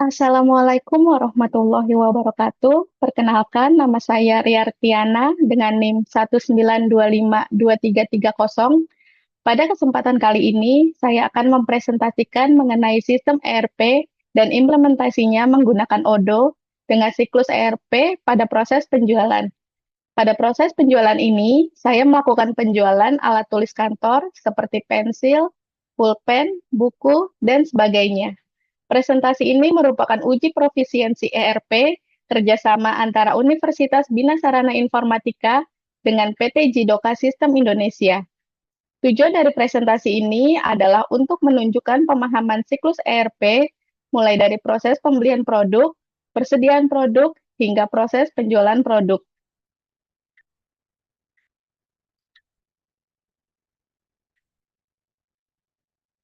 Assalamualaikum warahmatullahi wabarakatuh. Perkenalkan, nama saya Riartiana dengan NIM 1925230. Pada kesempatan kali ini, saya akan mempresentasikan mengenai sistem ERP dan implementasinya menggunakan Odoo dengan siklus ERP pada proses penjualan. Pada proses penjualan ini, saya melakukan penjualan alat tulis kantor seperti pensil, pulpen, buku, dan sebagainya. Presentasi ini merupakan uji profisiensi ERP kerjasama antara Universitas Bina Sarana Informatika dengan PT Jidoka Sistem Indonesia. Tujuan dari presentasi ini adalah untuk menunjukkan pemahaman siklus ERP mulai dari proses pembelian produk, persediaan produk, hingga proses penjualan produk.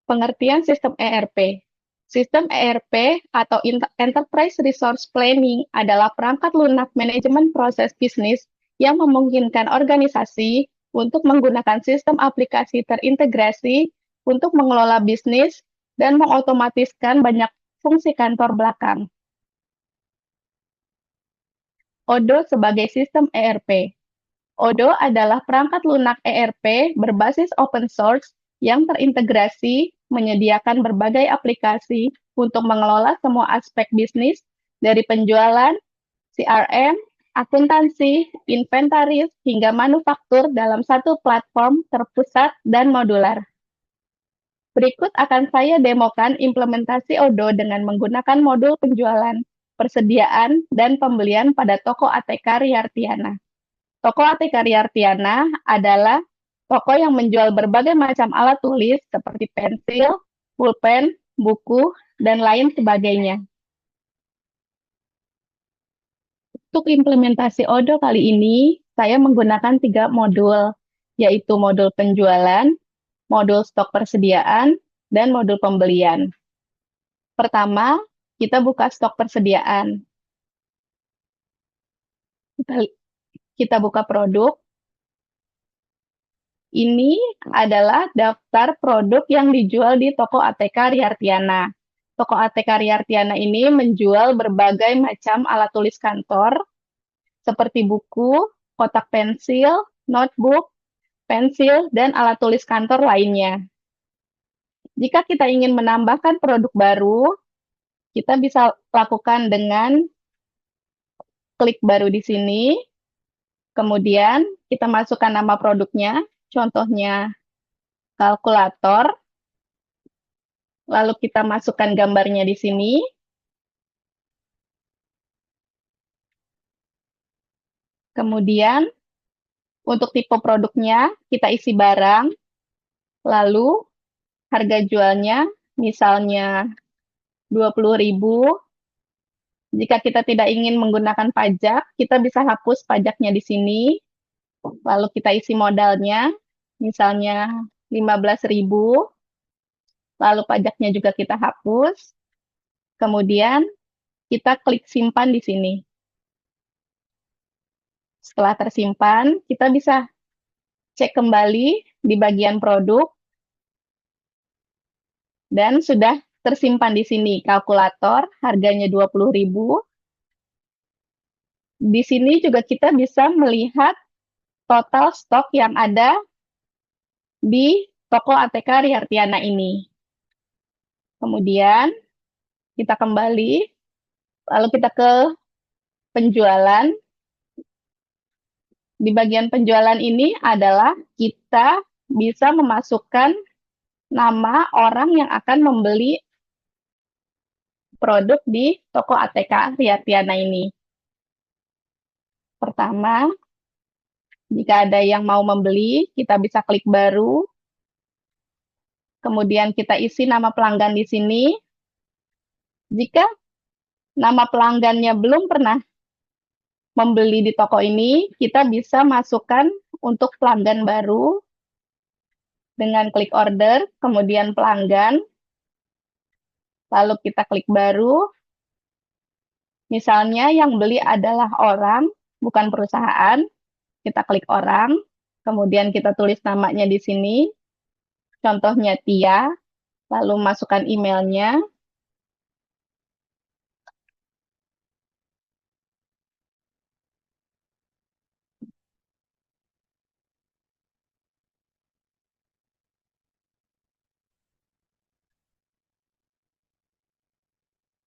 Pengertian sistem ERP. Sistem ERP atau Enterprise Resource Planning adalah perangkat lunak manajemen proses bisnis yang memungkinkan organisasi untuk menggunakan sistem aplikasi terintegrasi untuk mengelola bisnis dan mengotomatiskan banyak fungsi kantor belakang. Odoo sebagai sistem ERP. Odoo adalah perangkat lunak ERP berbasis open source yang terintegrasi, menyediakan berbagai aplikasi untuk mengelola semua aspek bisnis dari penjualan, CRM, akuntansi, inventaris, hingga manufaktur dalam satu platform terpusat dan modular. Berikut akan saya demokan implementasi Odoo dengan menggunakan modul penjualan, persediaan, dan pembelian pada toko ATK Riartiana. Toko ATK Riartiana adalah toko yang menjual berbagai macam alat tulis seperti pensil, pulpen, buku, dan lain sebagainya. Untuk implementasi Odoo kali ini, saya menggunakan 3 modul, yaitu modul penjualan, modul stok persediaan, dan modul pembelian. Pertama, kita buka stok persediaan. Kita buka produk. Ini adalah daftar produk yang dijual di toko ATK Riartiana. Toko ATK Riartiana ini menjual berbagai macam alat tulis kantor, seperti buku, kotak pensil, notebook, pensil, dan alat tulis kantor lainnya. Jika kita ingin menambahkan produk baru, kita bisa lakukan dengan klik baru di sini, kemudian kita masukkan nama produknya, contohnya kalkulator, lalu kita masukkan gambarnya di sini. Kemudian untuk tipe produknya kita isi barang, lalu harga jualnya misalnya 20.000. Jika kita tidak ingin menggunakan pajak, kita bisa hapus pajaknya di sini. Lalu kita isi modalnya, misalnya 15.000. Lalu pajaknya juga kita hapus. Kemudian kita klik simpan di sini. Setelah tersimpan, kita bisa cek kembali di bagian produk dan sudah tersimpan di sini kalkulator, harganya 20.000. Di sini juga kita bisa melihat total stok yang ada di toko ATK Riartiana ini. Kemudian kita kembali, lalu kita ke penjualan. Di bagian penjualan ini adalah kita bisa memasukkan nama orang yang akan membeli produk di toko ATK Riartiana ini. Pertama, jika ada yang mau membeli, kita bisa klik baru. Kemudian kita isi nama pelanggan di sini. Jika nama pelanggannya belum pernah membeli di toko ini, kita bisa masukkan untuk pelanggan baru dengan klik order, kemudian pelanggan, lalu kita klik baru. Misalnya yang beli adalah orang, bukan perusahaan, kita klik orang, kemudian kita tulis namanya di sini, contohnya Tia, lalu masukkan emailnya,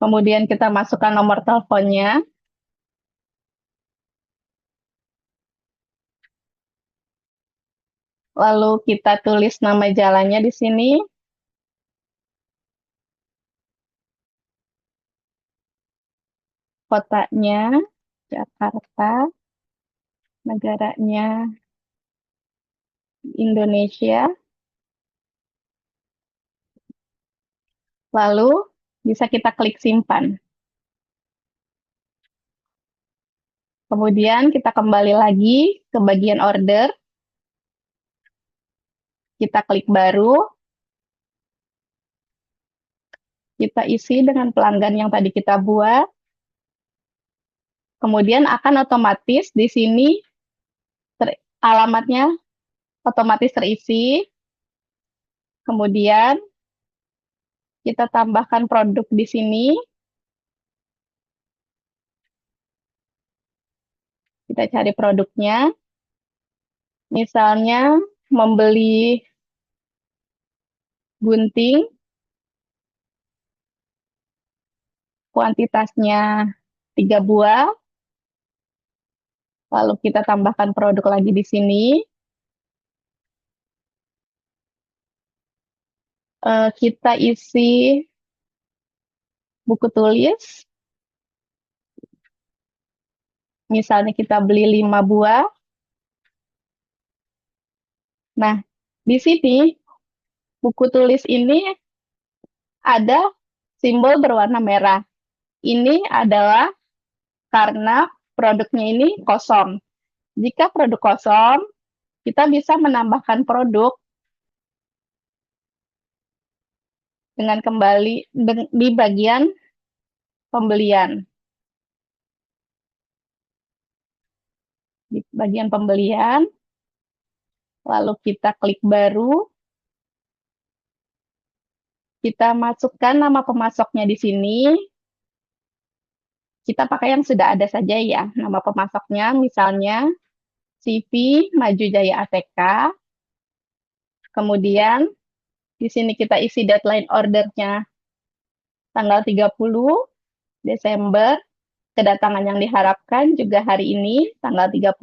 Kemudian kita masukkan nomor teleponnya. Lalu kita tulis nama jalannya di sini. Kotanya Jakarta, negaranya Indonesia. Lalu bisa kita klik simpan. Kemudian kita kembali lagi ke bagian order. Kita klik baru. Kita isi dengan pelanggan yang tadi kita buat. Kemudian akan otomatis di sini alamatnya otomatis terisi. Kemudian kita tambahkan produk di sini. Kita cari produknya. Misalnya membeli gunting, kuantitasnya 3 buah. Lalu kita tambahkan produk lagi di sini. Kita isi buku tulis. Misalnya kita beli 5 buah. Nah, di sini buku tulis ini ada simbol berwarna merah. Ini adalah karena produknya ini kosong. Jika produk kosong, kita bisa menambahkan produk dengan kembali di bagian pembelian. Di bagian pembelian, lalu kita klik baru. Kita masukkan nama pemasoknya di sini. Kita pakai yang sudah ada saja ya. Nama pemasoknya misalnya CV Maju Jaya ATK. Kemudian di sini kita isi deadline ordernya tanggal 30 Desember. Kedatangan yang diharapkan juga hari ini tanggal 30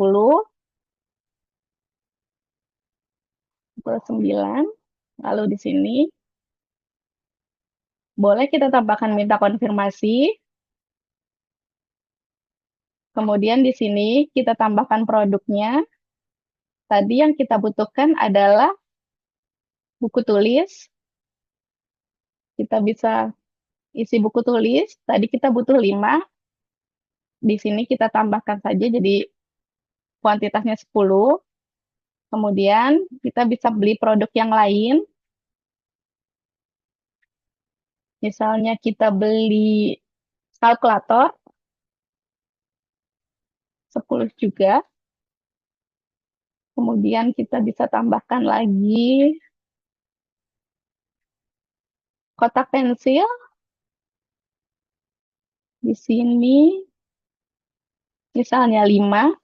pukul 9. Lalu di sini boleh kita tambahkan minta konfirmasi. Kemudian di sini kita tambahkan produknya. Tadi yang kita butuhkan adalah buku tulis. Kita bisa isi buku tulis. Tadi kita butuh 5. Di sini kita tambahkan saja jadi kuantitasnya 10. Kemudian kita bisa beli produk yang lain. Misalnya kita beli kalkulator 10 juga. Kemudian kita bisa tambahkan lagi kotak pensil. Di sini misalnya 5.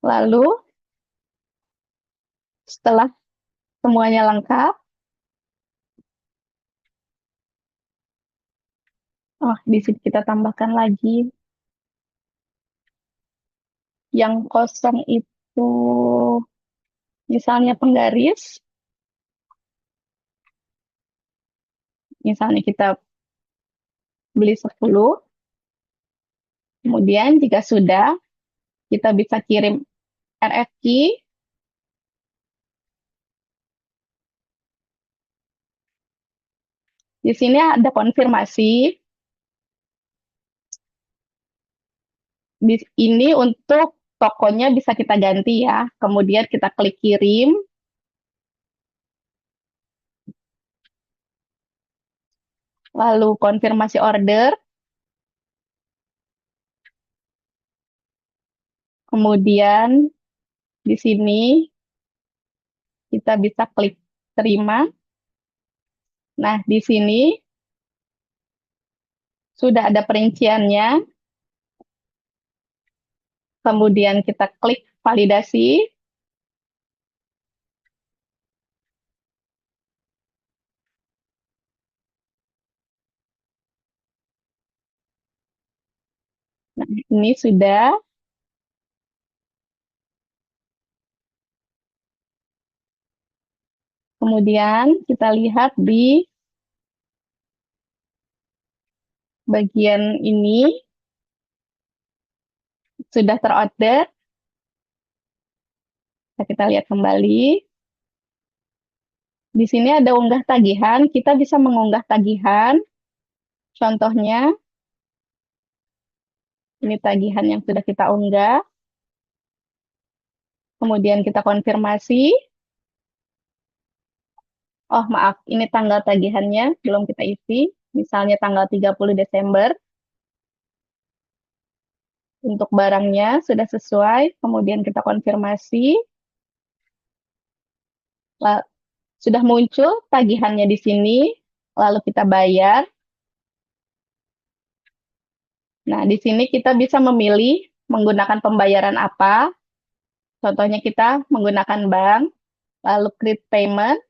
Lalu setelah semuanya lengkap, di sini kita tambahkan lagi yang kosong itu misalnya penggaris. Misalnya kita beli 10. Kemudian jika sudah, kita bisa kirim RFQ. Di sini ada konfirmasi. Ini untuk tokonya bisa kita ganti ya. Kemudian kita klik kirim. Lalu konfirmasi order. Kemudian di sini kita bisa klik terima. Nah, di sini sudah ada perinciannya. Kemudian kita klik validasi. Ini sudah. Kemudian kita lihat di bagian ini sudah terorder. Kita lihat kembali. Di sini ada unggah tagihan. Kita bisa mengunggah tagihan. Contohnya, ini tagihan yang sudah kita unggah. Kemudian kita konfirmasi. Oh, maaf, ini tanggal tagihannya belum kita isi. Misalnya tanggal 30 Desember. Untuk barangnya sudah sesuai. Kemudian kita konfirmasi. Sudah muncul tagihannya di sini. Lalu kita bayar. Nah, di sini kita bisa memilih menggunakan pembayaran apa. Contohnya kita menggunakan bank, lalu create payment,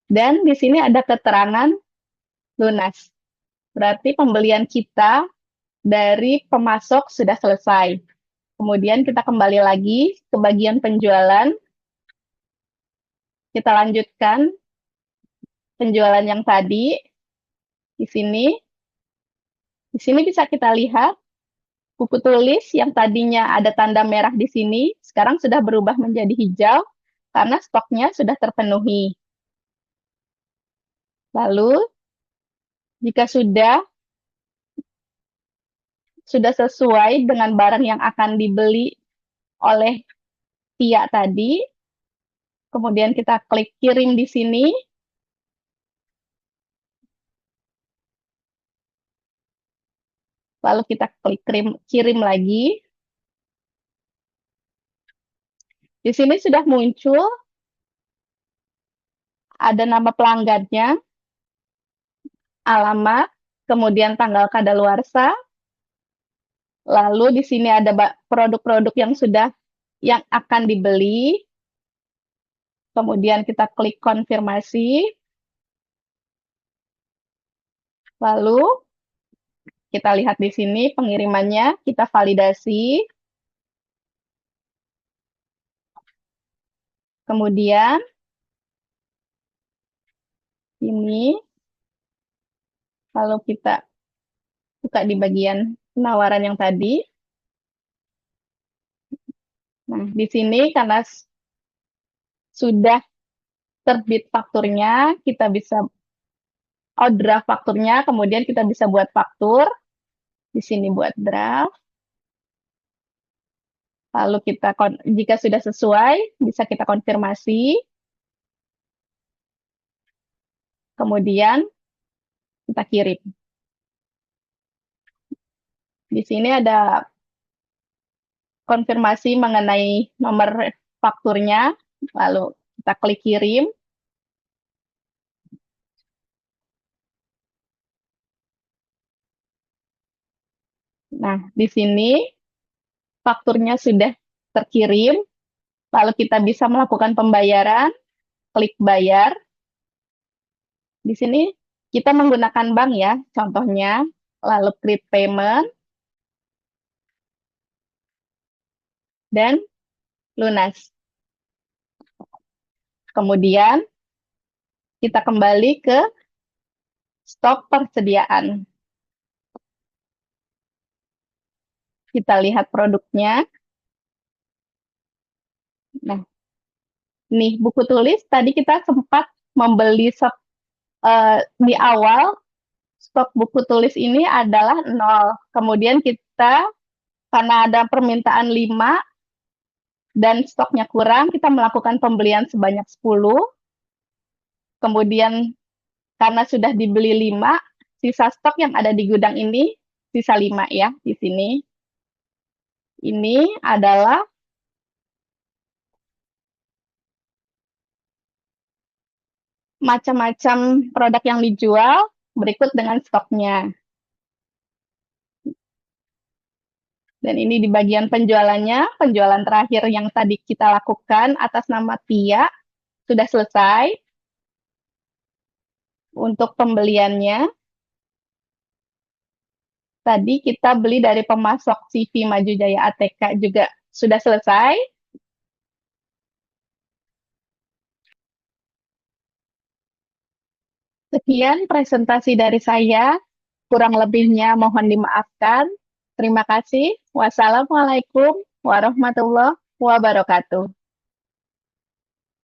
dan di sini ada keterangan lunas. Berarti pembelian kita dari pemasok sudah selesai. Kemudian kita kembali lagi ke bagian penjualan. Kita lanjutkan penjualan yang tadi. Di sini. Di sini bisa kita lihat buku tulis yang tadinya ada tanda merah di sini, sekarang sudah berubah menjadi hijau karena stoknya sudah terpenuhi. Lalu, jika sudah sesuai dengan barang yang akan dibeli oleh Tia tadi, kemudian kita klik kirim di sini. Lalu kita klik kirim lagi. Di sini sudah muncul ada nama pelanggannya, alamat, kemudian tanggal kadaluarsa. Lalu di sini ada produk-produk yang akan dibeli. Kemudian kita klik konfirmasi. Lalu kita lihat di sini pengirimannya, kita validasi. Kemudian ini, kalau kita buka di bagian penawaran yang tadi. Nah, di sini karena sudah terbit fakturnya, kita bisa draft fakturnya, kemudian kita bisa buat faktur. Di sini buat draft. Lalu jika sudah sesuai, bisa kita konfirmasi. Kemudian kita kirim. Di sini ada konfirmasi mengenai nomor fakturnya, lalu kita klik kirim. Nah, di sini fakturnya sudah terkirim, lalu kita bisa melakukan pembayaran, klik bayar. Di sini kita menggunakan bank ya, contohnya, lalu create payment, dan lunas. Kemudian kita kembali ke stok persediaan. Kita lihat produknya. Nah, nih buku tulis tadi kita sempat membeli di awal stok buku tulis ini adalah 0. Kemudian kita karena ada permintaan 5 dan stoknya kurang, kita melakukan pembelian sebanyak 10. Kemudian karena sudah dibeli 5, sisa stok yang ada di gudang ini sisa 5 ya di sini. Ini adalah macam-macam produk yang dijual berikut dengan stoknya. Dan ini di bagian penjualannya, penjualan terakhir yang tadi kita lakukan atas nama Tia sudah selesai. Untuk pembeliannya, tadi kita beli dari pemasok CV Maju Jaya ATK juga sudah selesai. Sekian presentasi dari saya. Kurang lebihnya mohon dimaafkan. Terima kasih. Wassalamualaikum warahmatullahi wabarakatuh.